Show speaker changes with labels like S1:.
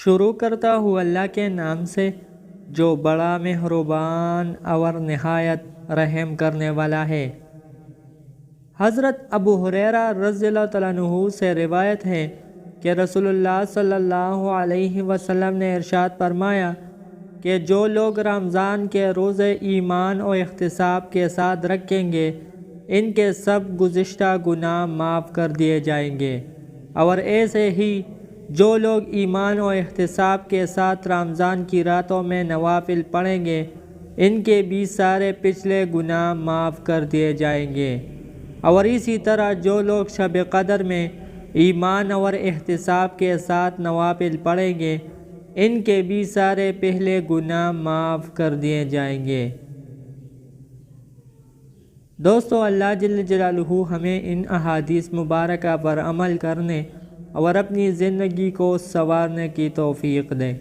S1: شروع کرتا ہوں اللہ کے نام سے جو بڑا مہربان اور نہایت رحم کرنے والا ہے۔ حضرت ابو ہریرہ رضی اللہ تعالیٰ عنہ سے روایت ہے کہ رسول اللہ صلی اللہ علیہ وسلم نے ارشاد فرمایا کہ جو لوگ رمضان کے روزے ایمان و احتساب کے ساتھ رکھیں گے ان کے سب گزشتہ گناہ معاف کر دیے جائیں گے، اور ایسے ہی جو لوگ ایمان و احتساب کے ساتھ رمضان کی راتوں میں نوافل پڑھیں گے ان کے بھی سارے پچھلے گناہ معاف کر دیے جائیں گے، اور اسی طرح جو لوگ شب قدر میں ایمان اور احتساب کے ساتھ نوافل پڑھیں گے ان کے بھی سارے پہلے گناہ معاف کر دیے جائیں گے۔ دوستو، اللہ جل جلالہ ہمیں ان احادیث مبارکہ پر عمل کرنے اور اپنی زندگی کو سنوارنے کی توفیق دے۔